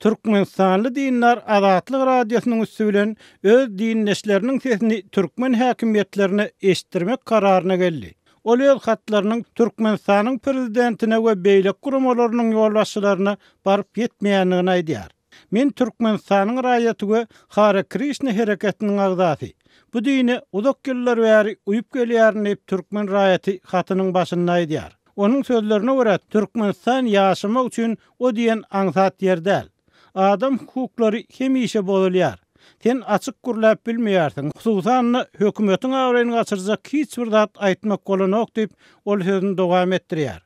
Türkmenistanly dinler Azatlyk radiosynyň üstü bilen öz dinleşleriniň sesini türkmen häkimiýetlerine eşitdirmek kararyna geldi. Ol öz hatlarynyň Türkmenistanyň prezidentine we beýlek guramalarynyň ýolbaşçylaryna baryp ýetmeýändigini aýdýar. Men Türkmenistanyň raýaty we Hare Krishna hereketiniň agzasy. Bu dini uzak ýyllar bäri uýup gelýärni diýip türkmen raýaty hatynyň başynda aýdýar. Onun sözlerine göre Türkmenistan yaşamak üçün o diyen ansat ýerdäl. Adam hukuklary hemişe bolýar. Sen açyk gurlap bilmeýärsiň. Hususan hökümetiň awraýyny gaçyrjak hiç bir zat aýtmak bolanok diýip ol sözüni dowam etdirýär.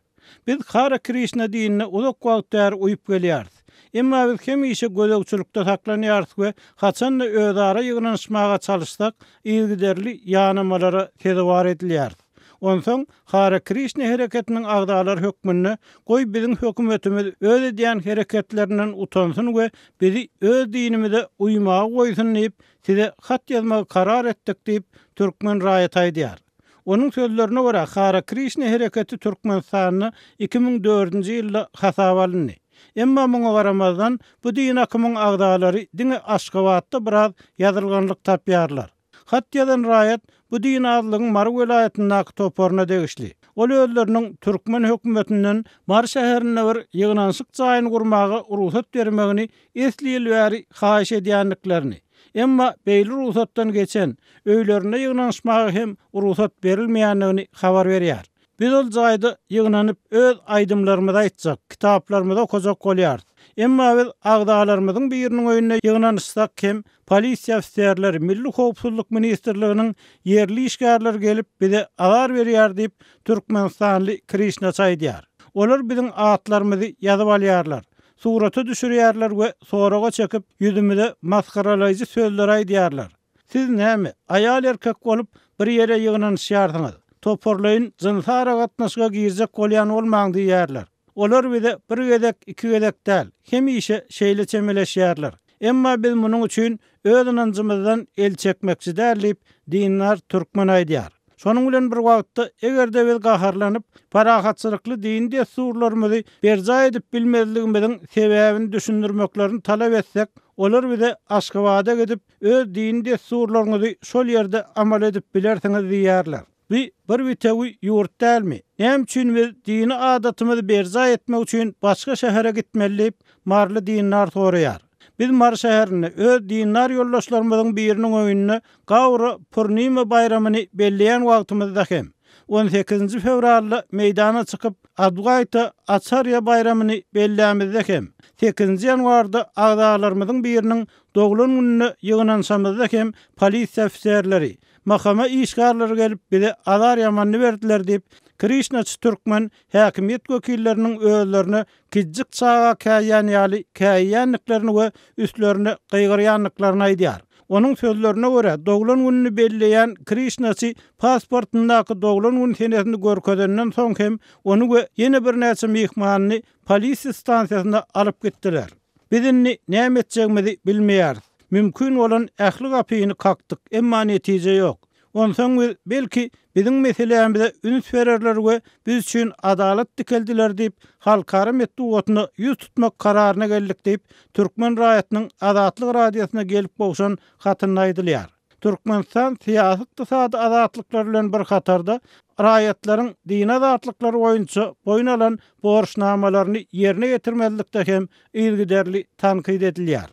Biz Hare Krishna dinine uzak wagtlar uýup gelýärmiz. Emma biz hemişe gözegçilikde saklanýarys we haçan özara ýygnanyşmaga çalyşsak, ýygyderli ýanamalara tezewar edilýär. Onsoň Hare Krishna hereketiniň agdalary hökmünde goý biziň hökümetimiz öz edýän hereketlerinden utansyn we bizi öz dinimize uýmaga goýsun diýip size hat ýazmagy karar etdik diýip türkmen raýaty aýdýar. Onun sözlerine göre Hare Krishna hereketi Türkmenistanyny 2004-nji ýylda hasaba alındy. Emma muňa garamazdan bu din akymyň agdalary diňe Aşgabatda biraz ýazylganlyk tapýarlar. Hat ýazan raýat bu din adlygyň Mar welaýatynyň toporuna degişli. Ol özleriniň türkmen hökümetinden Mar şäherine bir ýygnanşyk jaýyny gurmagy ruhsat bermegini esli ýyl bäri haýyş edýänliklerini. Emma beýli ruhsatdan geçen öýlerine ýygnanşmagy hem ruhsat berilmeýändigini habar berýär. Biz ol jaýda ýygnanyp öz aýdymlarymyzy aýtjak, kitaplarymyza okujak bolýar. Emma biz agdalarymyzyň biriniň öýüne ýygnanyşsak hem polisiýa ofisiýerleri, Milli Howpsuzlyk Ministrliginiň ýerli işgärleri gelip bize alar berýär diýip Türkmenistanly Krishna aýdýar. Olar biziň atlarymyzy ýazyp alýarlar. Suraty düşürýärler we soraga çekip ýüzümizde maskaralaýjy sözler aýdýarlar. Siz näme? Aýal erkek bolup bir ýere ýygnanyşýarsyňyz. Toporlaýyn, jynsara gatnaşyga girjek bolýan bolmaň diýýärler. Olar bize bir gedek, iki gedek däl, hemişe şeýle çemeleşýärler. Emma biz munyň üçin öz inancymyzdan el çekmekçi däl diýip dinler türkmen aýdýar. Şonuň bilen bir wagtda egerde biz gaharlanyp parahatçylykly din desturlarymyzy berja edip bilmezligimiziň sebäbini düşündirmeklerini talap etsek, olar bize Aşgabada gidip öz din desturlaryny şol ýerde amal edip bilersiňiz diýýärler. Bir bitegi ýurt dälmi? Näme üçin biz dini adatymyzy berja etmek üçin başga şähere gitmeli marly dinler soraýar. Biz Mar şäherine öz dinler ýoldaşlarymyzyň biriniň öýünde Gawra Purnima bayramyny belleýän wagtymyzda hem 18 fevralda meýdana çykyp Adwaita Acharya bayramyny bellämizde hem 8 ýanwarda agdalarymyzyň biriniň doglan gününe ýygnanşamyzda hem polisiýa ofisiýerleri, mahkama işgarlary gelip bize alar ýamanny berdiler diýip Krishnaçy türkmen häkimiýet wekilleriniň özlerine kiçik çağa käýýän ýaly käýýänliklerini we üstlerine gyýgyrýanlyklaryny aýdýar. Onun sözlerine göre doglan gününi belleýän Krishnaçy pasportyndaky doglan gün senesini görkezenden soň hem onu we ýene bir näçe mehmanyny polisiýa stansiýasyna alyp gitdiler. Bizini näme etjegimizi bilmeýär. Mümkün olan ähli gapyny kakdyk, emma netije ýok. Onsoň belki biziň meselemize üns bererler we biz üçin adalet dikeldiler diýip halkara metduwatyny ýüz tutmak kararyna geldik diýip türkmen raýatynyň Azatlyk radiosyna gelip bolşan hatyny aýdylýar. Türkmenistan siýasy ykdysady azatlyklary bilen bir hatarda raýatlaryň din azatlyklary boýunça boyun alan borçnamalaryny ýerine ýetirmezlikde hem ýygyderli tankyd edilýär.